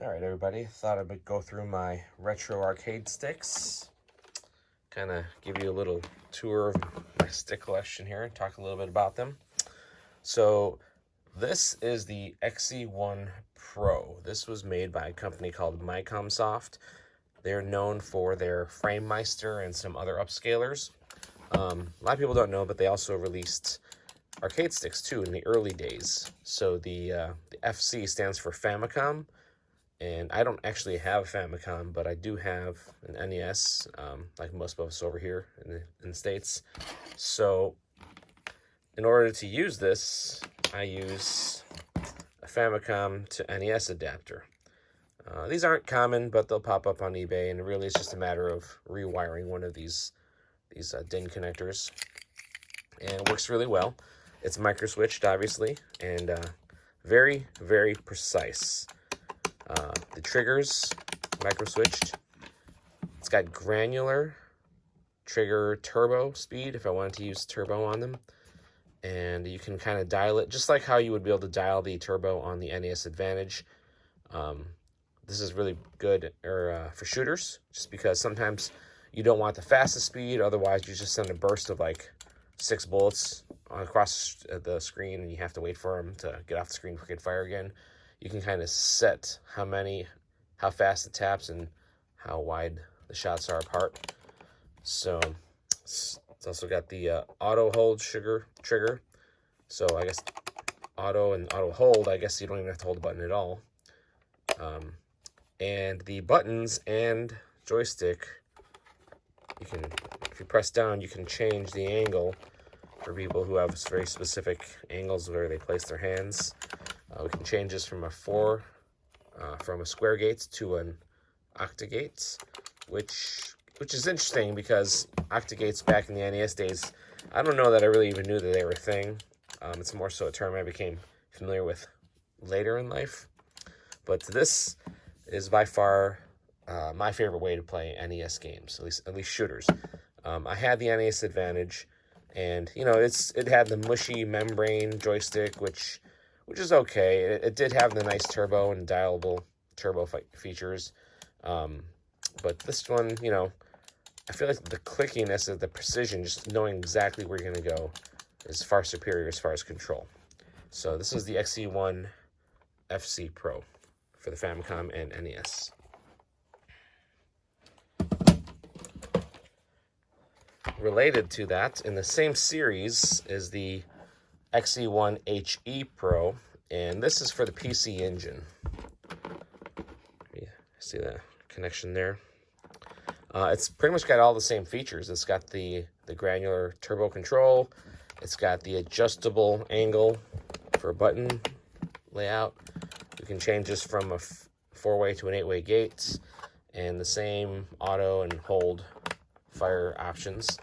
Alright everybody, thought I would go through my retro arcade sticks, kind of give you a little tour of my stick collection here and talk a little bit about them. So this is the XC1 Pro. This was made by a company called Mycomsoft. They're known for their FrameMeister and some other upscalers. A lot of people don't know, but they also released arcade sticks too in the early days. So the FC stands for Famicom. And I don't actually have a Famicom, but I do have an NES, like most of us over here in the States. So in order to use this, I use a Famicom to NES adapter. These aren't common, but they'll pop up on eBay, and really it's just a matter of rewiring one of these DIN connectors. And it works really well. It's micro-switched, obviously, and very, very precise. The triggers, micro-switched. It's got granular trigger turbo speed if I wanted to use turbo on them. And you can kind of dial it, just like how you would be able to dial the turbo on the NES Advantage. This is really good for shooters, just because sometimes you don't want the fastest speed, otherwise you just send a burst of like 6 bullets across the screen and you have to wait for them to get off the screen before you can fire again. You can kind of set how fast it taps and how wide the shots are apart. So it's also got the auto hold trigger. So I guess auto and auto hold, I guess you don't even have to hold the button at all. And the buttons and joystick, you can, if you press down, you can change the angle for people who have very specific angles where they place their hands. We can change this from a square gate to an octagate, which is interesting because octagates back in the NES days, I don't know that I really even knew that they were a thing. It's more so a term I became familiar with later in life. But this is by far my favorite way to play NES games, at least shooters. I had the NES Advantage, and you know it had the mushy membrane joystick, which is okay. It did have the nice turbo and dialable turbo features. But this one, you know, I feel like the clickiness of the precision, just knowing exactly where you're going to go, is far superior as far as control. So this is the XC1 FC Pro for the Famicom and NES. Related to that, in the same series, is the XC1 HE Pro, and this is for the PC Engine. See that connection there? It's pretty much got all the same features. It's got the granular turbo control. It's got the adjustable angle for button layout. You can change this from a 4-way to an 8-way gate, and the same auto and hold fire options.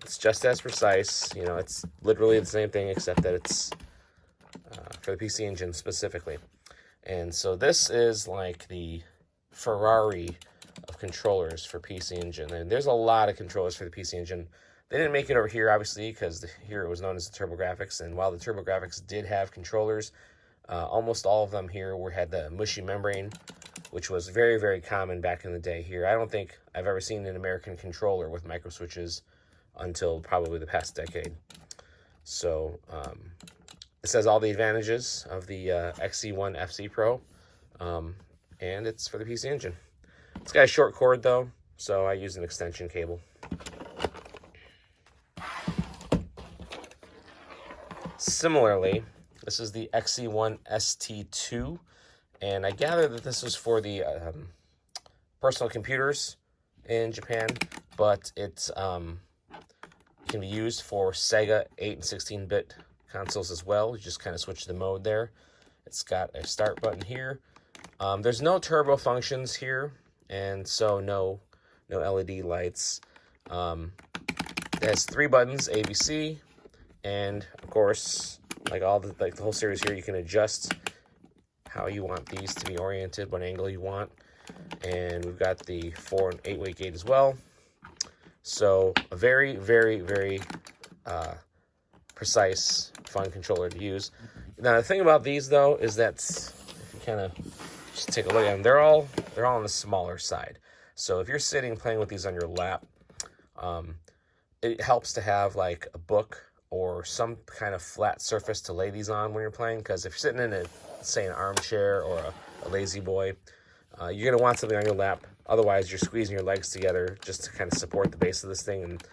It's just as precise. You know, it's literally the same thing, except that it's for the PC Engine specifically. And so this is like the Ferrari of controllers for PC Engine. And there's a lot of controllers for the PC Engine. They didn't make it over here, obviously, because here it was known as the TurboGrafx. And while the TurboGrafx did have controllers, almost all of them here had the mushy membrane, which was very, very common back in the day here. I don't think I've ever seen an American controller with micro switches until probably the past decade. So it says all the advantages of the XC1 FC Pro, and it's for the PC Engine. It's got a short cord though, so I use an extension cable. Similarly, this is the XC1 ST2, and I gather that this was for the personal computers in Japan, but it's can be used for Sega 8 and 16-bit consoles as well. You just kind of switch the mode there. It's got a start button here. There's no turbo functions here, and so no LED lights. It has 3 buttons, A, B, C, and of course, like the whole series here, you can adjust how you want these to be oriented, what angle you want. And we've got the 4 and 8-way gate as well. So a very, very, very precise, fun controller to use. Now the thing about these though is that if you kind of just take a look at them. They're all on the smaller side. So if you're sitting playing with these on your lap, it helps to have like a book or some kind of flat surface to lay these on when you're playing, because if you're sitting in say an armchair or a lazy boy, you're going to want something on your lap. Otherwise, you're squeezing your legs together just to kind of support the base of this thing, and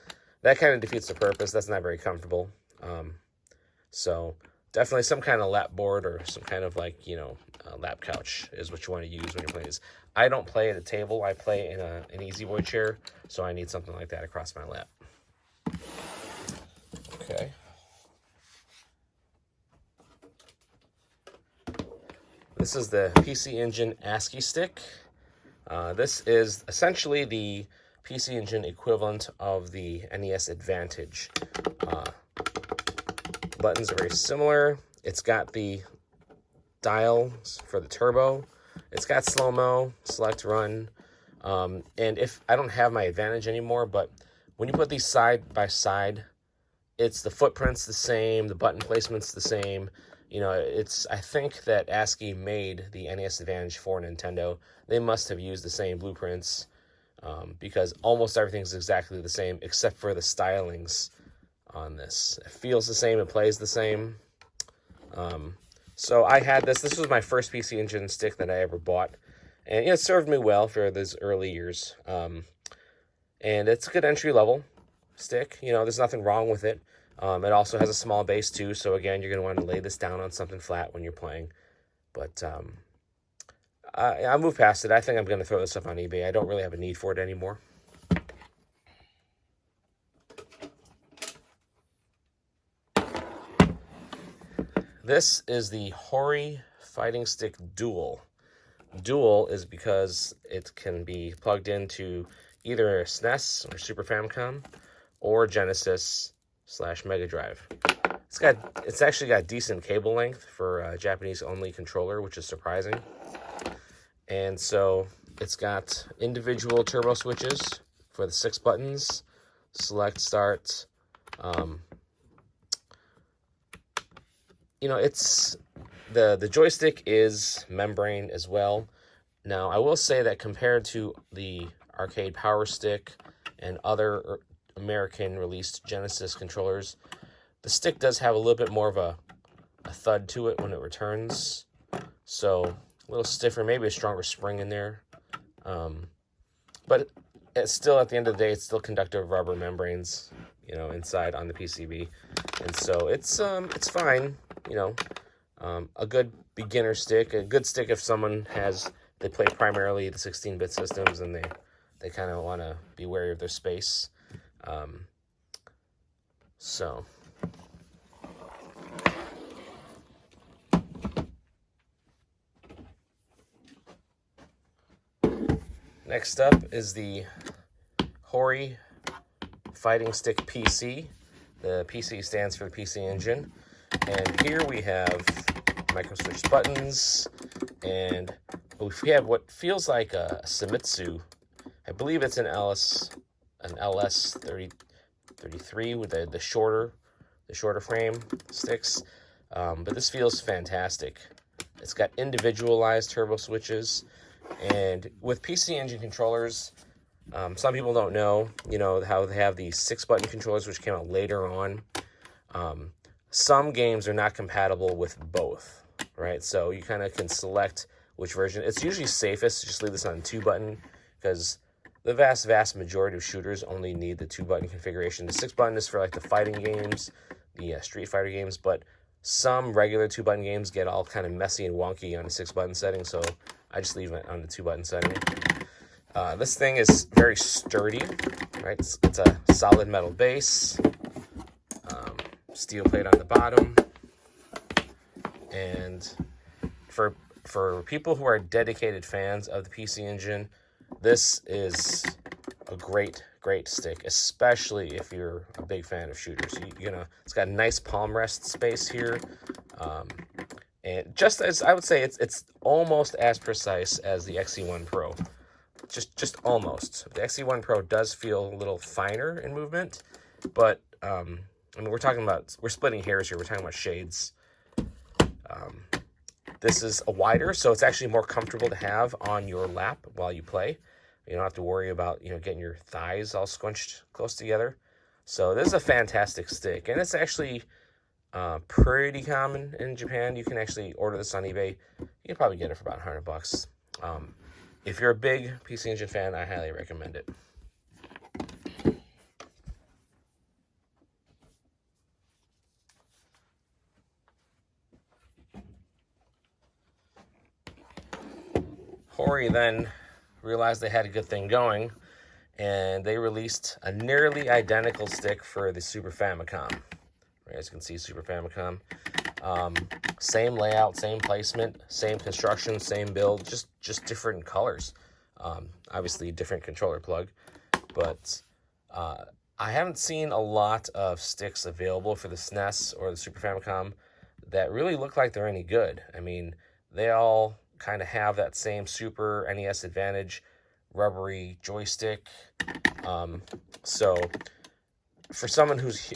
that kind of defeats the purpose. That's not very comfortable. So definitely some kind of lap board or some kind of like, lap couch is what you want to use when you're playing this. I don't play at a table. I play in an easy boy chair, so I need something like that across my lap. Okay. This is the PC Engine ASCII stick. This is essentially the PC Engine equivalent of the NES Advantage. Buttons are very similar. It's got the dials for the turbo. It's got slow-mo, select, run. And if I don't have my Advantage anymore, but when you put these side by side, it's the footprint's the same, the button placement's the same. I think that ASCII made the NES Advantage for Nintendo. They must have used the same blueprints, because almost everything's exactly the same except for the stylings on this. It feels the same, it plays the same. So I had this. This was my first PC Engine stick that I ever bought, and it served me well for those early years. And it's a good entry-level stick. There's nothing wrong with it. It also has a small base too, so again, you're going to want to lay this down on something flat when you're playing. But I'll move past it. I think I'm going to throw this up on eBay. I don't really have a need for it anymore. This is the Hori Fighting Stick Dual. Dual is because it can be plugged into either a SNES or Super Famicom or Genesis / Mega Drive. It's actually got decent cable length for a Japanese only controller, which is surprising. And so it's got individual turbo switches for the 6 buttons, select, start. It's the joystick is membrane as well. Now, I will say that compared to the arcade Power Stick and other American released Genesis controllers, the stick does have a little bit more of a thud to it when it returns. So a little stiffer, maybe a stronger spring in there. But it's still, at the end of the day, it's still conductive rubber membranes, inside on the PCB. And so it's fine, a good beginner stick, a good stick if someone they play primarily the 16-bit systems and they kind of want to be wary of their space. So next up is the Hori Fighting Stick PC. The PC stands for the PC Engine. And here we have micro switch buttons, and we have what feels like a Famitsu. I believe it's an LS 33 with the shorter frame sticks. But this feels fantastic. It's got individualized turbo switches, and with PC Engine controllers, some people don't know, how they have these 6-button controllers which came out later on. Some games are not compatible with both, right? So you kind of can select which version. It's usually safest to just leave this on 2-button, because the vast majority of shooters only need the 2-button configuration. The 6-button is for like the fighting games, the Street Fighter games, but some regular 2-button games get all kind of messy and wonky on the 6-button setting, so I just leave it on the 2-button setting. This thing is very sturdy, right? It's a solid metal base, steel plate on the bottom, and for people who are dedicated fans of the PC Engine, this is a great stick, especially if you're a big fan of shooters. It's got a nice palm rest space here, and just as I would say, it's almost as precise as the XC1 Pro. Just almost. The XC1 Pro does feel a little finer in movement, but we're splitting hairs here. We're talking about shades. This is a wider, so it's actually more comfortable to have on your lap while you play. You don't have to worry about, getting your thighs all squinched close together. So this is a fantastic stick, and it's actually pretty common in Japan. You can actually order this on eBay. You can probably get it for about $100. If you're a big PC Engine fan, I highly recommend it. Hori then realized they had a good thing going, and they released a nearly identical stick for the Super Famicom. As you can see, Super Famicom. Same layout, same placement, same construction, same build, just different colors. Obviously, different controller plug. But I haven't seen a lot of sticks available for the SNES or the Super Famicom that really look like they're any good. I mean, they all kind of have that same Super NES Advantage rubbery joystick. So for someone who's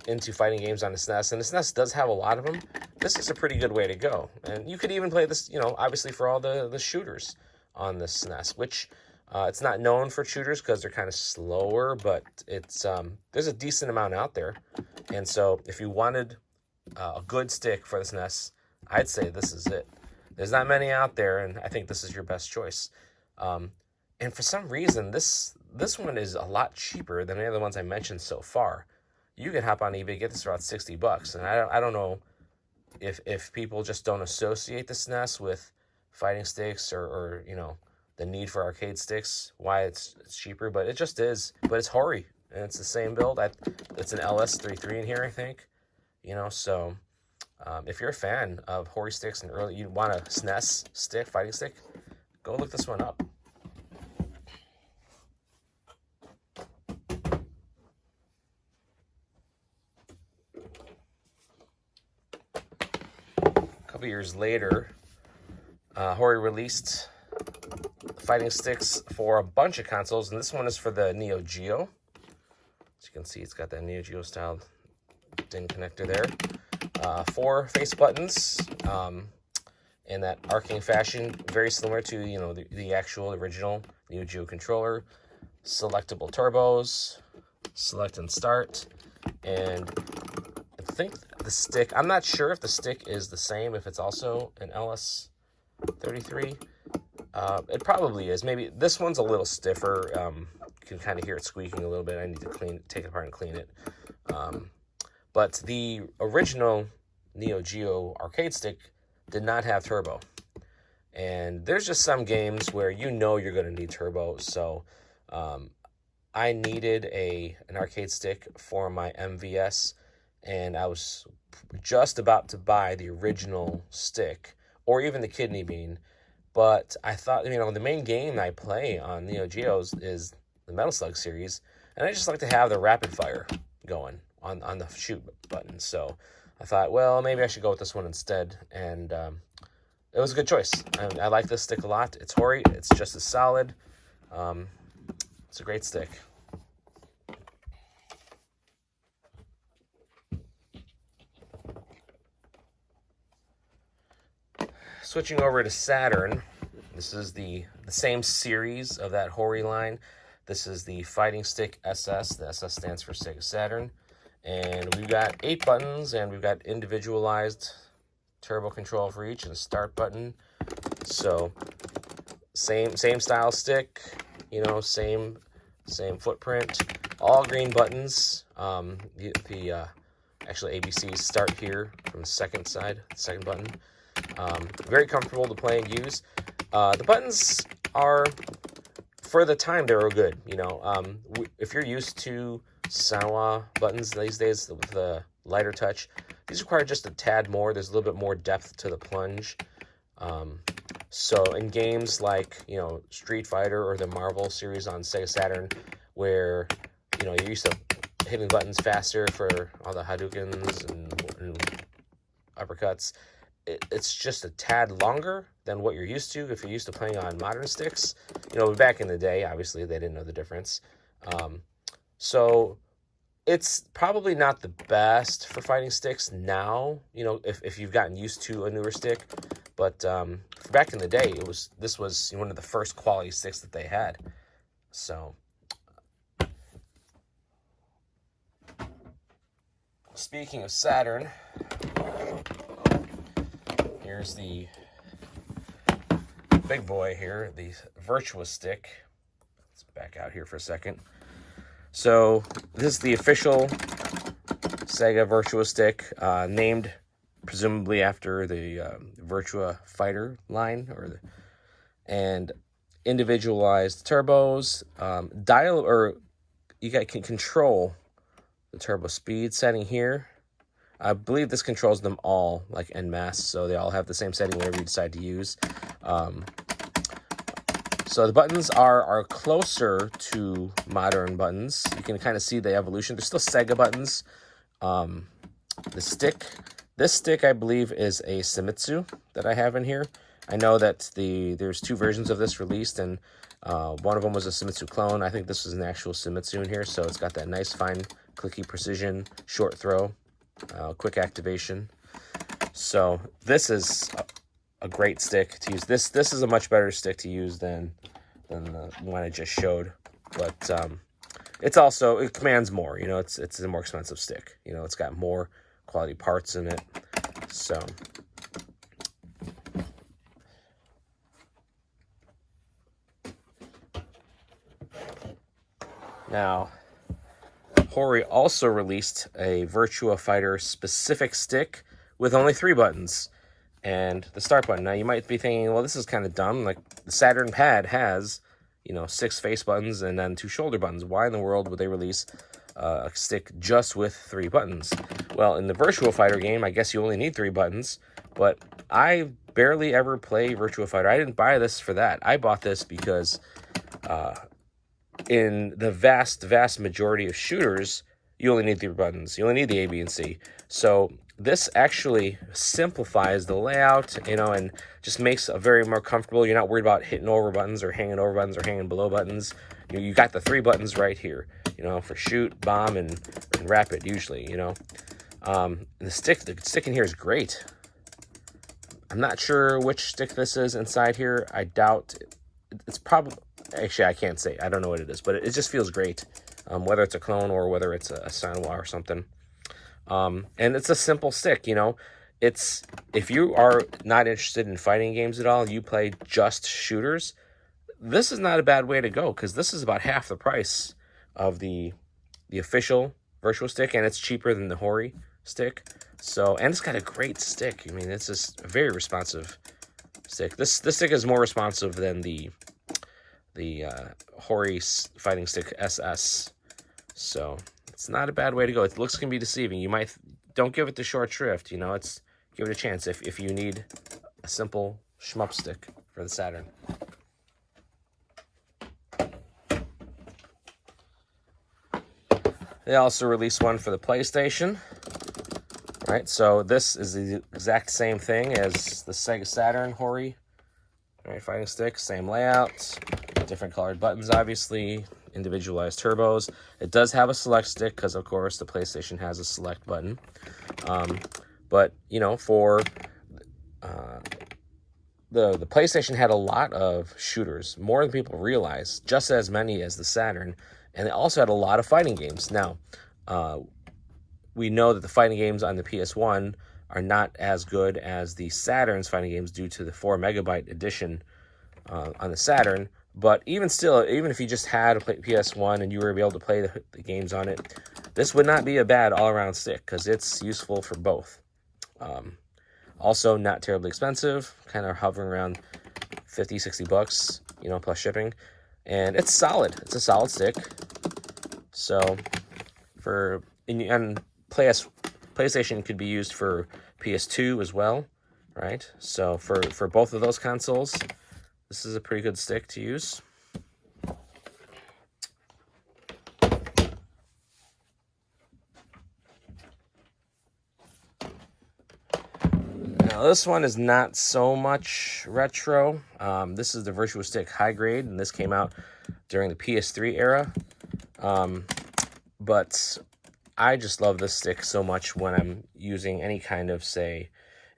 into fighting games on the SNES, and the SNES does have a lot of them, this is a pretty good way to go. And you could even play this, obviously for all the shooters on the SNES, which it's not known for shooters because they're kind of slower, but it's there's a decent amount out there. And so if you wanted a good stick for the SNES, I'd say this is it. There's not many out there, and I think this is your best choice. And for some reason, this one is a lot cheaper than any of the ones I mentioned so far. You can hop on eBay, get this for about $60, and I don't know if people just don't associate the SNES with fighting sticks or the need for arcade sticks, why it's cheaper, but it just is. But it's Hori, and it's the same build. It's an LS33 in here, I think. So if you're a fan of Hori sticks and you want a SNES stick, fighting stick, go look this one up. A couple years later, Hori released fighting sticks for a bunch of consoles, and this one is for the Neo Geo. As you can see, it's got that Neo Geo style DIN connector there. 4 face buttons in that arcing fashion, very similar to the actual original Neo Geo controller. Selectable turbos, select and start, and I think the stick, I'm not sure if the stick is the same, if it's also an LS33. It probably is. Maybe this one's a little stiffer. You can kind of hear it squeaking a little bit. I need to take it apart and clean it. But the original Neo Geo arcade stick did not have turbo. And there's just some games where you're going to need turbo. So I needed an arcade stick for my MVS, and I was just about to buy the original stick, or even the kidney bean. But I thought, the main game I play on Neo Geos is the Metal Slug series, and I just like to have the rapid fire going on the shoot button. So I thought, well, maybe I should go with this one instead, and it was a good choice. I like this stick a lot. It's Hori. It's just as solid. It's a great stick. Switching over to Saturn, this is the same series of that Hori line. This is the Fighting Stick SS. The SS stands for Sega Saturn. And we've got 8 buttons, and we've got individualized turbo control for each and a start button. So same style stick, same footprint. All green buttons. Actually ABCs start here from the second button. Very comfortable to play and use. The buttons are, for the time, they were good. If you're used to Sanwa buttons these days with the lighter touch, these require just a tad more. There's a little bit more depth to the plunge. So in games like Street Fighter or the Marvel series on Sega Saturn, where you're used to hitting buttons faster for all the Hadoukens and uppercuts, it's just a tad longer than what you're used to if you're used to playing on modern sticks. Back in the day, obviously, they didn't know the difference. So It's probably not the best for fighting sticks now, you know, if you've gotten used to a newer stick. But back in the day, this was one of the first quality sticks that they had. So, speaking of Saturn, here's the big boy here, the Virtua stick. Let's back out here for a second. So this is the official Sega Virtua stick, named presumably after the Virtua Fighter line, and individualized turbos, you can control the turbo speed setting here. I believe this controls them all like en masse, so they all have the same setting whatever you decide to use. So the buttons are closer to modern buttons. You can kind of see the evolution. They're still Sega buttons. This stick I believe is a Shimizu that I have in here. I know that there's two versions of this released, and one of them was a Shimizu clone. I think this is an actual Shimizu in here, so it's got that nice fine clicky precision, short throw, quick activation. So this is a great stick to use. This is a much better stick to use than the one I just showed, but it commands more. You know, it's a more expensive stick. You know, it's got more quality parts in it. So now Hori also released a Virtua Fighter specific stick with only 3 buttons and the start button. Now you might be thinking, well, this is kind of dumb. Like the Saturn pad has, 6 face buttons and then 2 shoulder buttons. Why in the world would they release a stick just with 3 buttons? Well, in the Virtua Fighter game, I guess you only need 3 buttons, but I barely ever play Virtua Fighter. I didn't buy this for that. I bought this because in the vast majority of shooters, you only need 3 buttons. You only need the A, B, and C. So this actually simplifies the layout, and just makes it very more comfortable. You're not worried about hitting over buttons or hanging over buttons or hanging below buttons. You got the 3 buttons right here, for shoot, bomb, and rapid usually, The stick in here is great. I'm not sure which stick this is inside here. I doubt it's probably, actually I can't say. I don't know what it is, but it just feels great. Whether it's a clone or whether it's a Sanwa or something. And it's a simple stick, It's, if you are not interested in fighting games at all, you play just shooters, this is not a bad way to go, because this is about half the price of the official Virtua stick, and it's cheaper than the Hori stick. So, and it's got a great stick. I mean, it's just a very responsive stick. This stick is more responsive than the Hori fighting stick SS. So it's not a bad way to go. It looks can be deceiving. Don't give it the short shrift. Give it a chance if you need a simple shmup stick for the Saturn. They also released one for the PlayStation. Right, so this is the exact same thing as the Sega Saturn Hori. Right, fighting stick, same layout, different colored buttons, obviously, individualized turbos. It does have a select stick because, of course, the PlayStation has a select button. But for the PlayStation had a lot of shooters, more than people realize, just as many as the Saturn, and it also had a lot of fighting games. Now, we know that the fighting games on the PS1 are not as good as the Saturn's fighting games due to the 4 megabyte edition on the Saturn. But even still, even if you just had a PS1 and you were able to play the games on it, this would not be a bad all-around stick because it's useful for both. Also, not terribly expensive, kind of hovering around $50-$60, plus shipping. And it's solid. It's a solid stick. So, and PlayStation could be used for PS2 as well, right? So for both of those consoles, this is a pretty good stick to use. Now this one is not so much retro. This is the Virtua Stick High Grade, and this came out during the PS3 era. But I just love this stick so much when I'm using any kind of, say,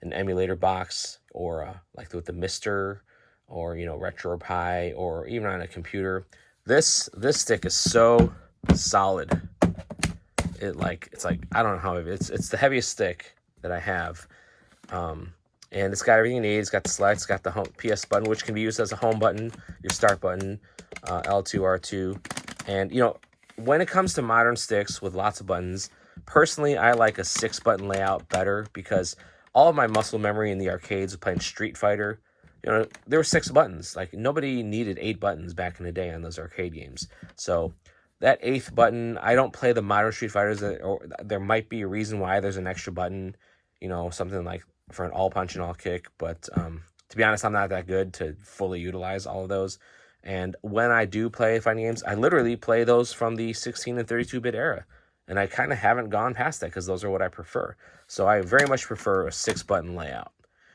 an emulator box, or like with the Mister, or, you know, RetroPie, or even on a computer. This stick is so solid. It's like, I don't know how heavy. It's the heaviest stick that I have. And it's got everything you need. It's got the select, it's got the home PS button, which can be used as a home button, your start button, L2, R2. And, you know, when it comes to modern sticks with lots of buttons, personally, I like a 6-button layout better, because all of my muscle memory in the arcades of playing Street Fighter, you know, there were 6 buttons. Like, nobody needed 8 buttons back in the day on those arcade games. So that 8th button, I don't play the modern Street Fighters, or there might be a reason why there's an extra button, you know, something like for an all punch and all kick. But to be honest, I'm not that good to fully utilize all of those. And when I do play fighting games, I literally play those from the 16 and 32-bit era. And I kind of haven't gone past that, because those are what I prefer. So I very much prefer a 6-button layout.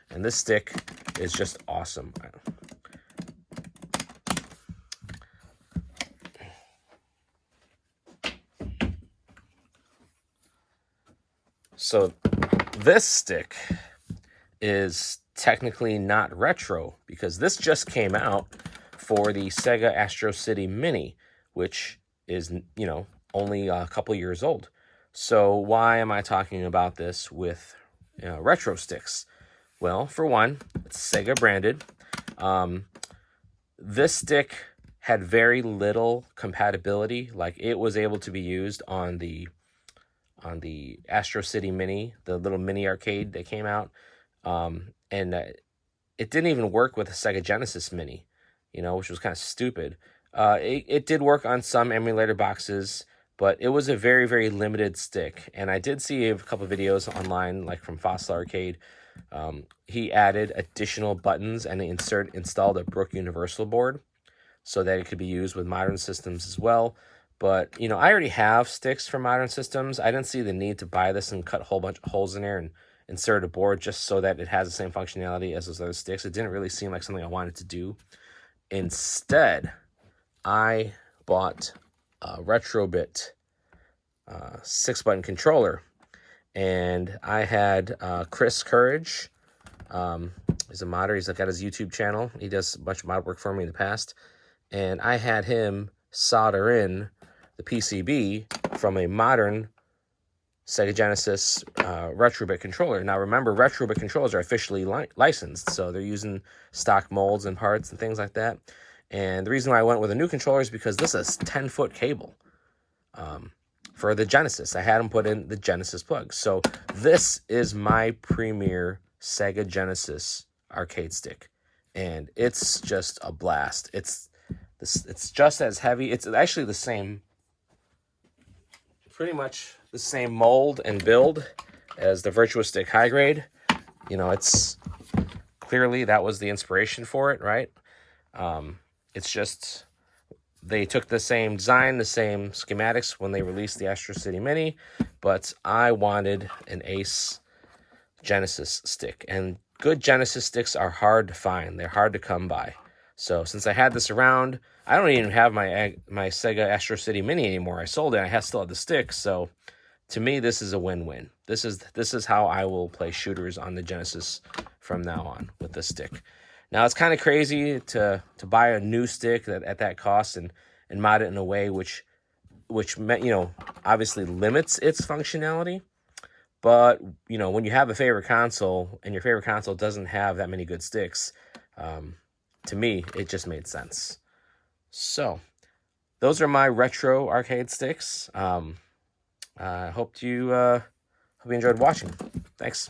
And this stick is just awesome. So this stick is technically not retro, because this just came out for the Sega Astro City Mini, which is, you know, only a couple years old. So why am I talking about this with, you know, retro sticks? Well, for one, it's Sega branded. This stick had very little compatibility. Like, it was able to be used on the Astro City Mini, the little mini arcade that came out. It didn't even work with the Sega Genesis Mini, you know, which was kind of stupid. It did work on some emulator boxes, but it was a very, very limited stick. And I did see a couple of videos online, like from Fossil Arcade. He added additional buttons and installed a Brook Universal board so that it could be used with modern systems as well. But, you know, I already have sticks for modern systems. I didn't see the need to buy this and cut a whole bunch of holes in there and insert a board just so that it has the same functionality as those other sticks. It didn't really seem like something I wanted to do. Instead, I bought a Retrobit 6-button controller, and I had Chris Courage. He's a modder. He's got his YouTube channel. He does a bunch of mod work for me in the past, and I had him solder in the PCB from a modern Sega Genesis Retrobit controller. Now, remember, Retrobit controllers are officially licensed, so they're using stock molds and parts and things like that. And the reason why I went with a new controller is because this is 10-foot cable for the Genesis. I had them put in the Genesis plug. So this is my premier Sega Genesis arcade stick, and it's just a blast. It's just as heavy. It's actually the same, pretty much the same mold and build as the Virtua Stick High Grade. You know, it's clearly that was the inspiration for it, right? It's just they took the same design, the same schematics when they released the Astro City Mini, but I wanted an Ace Genesis stick, and good Genesis sticks are hard to find. They're hard to come by. So since I had this around, I don't even have my Sega Astro City Mini anymore. I sold it. I still have the stick. So to me, this is a win-win. This is how I will play shooters on the Genesis from now on with this stick. Now, it's kind of crazy to buy a new stick at that cost and mod it in a way which you know, obviously limits its functionality. But, you know, when you have a favorite console and your favorite console doesn't have that many good sticks, to me, it just made sense. So, those are my retro arcade sticks. I hope you enjoyed watching. Thanks.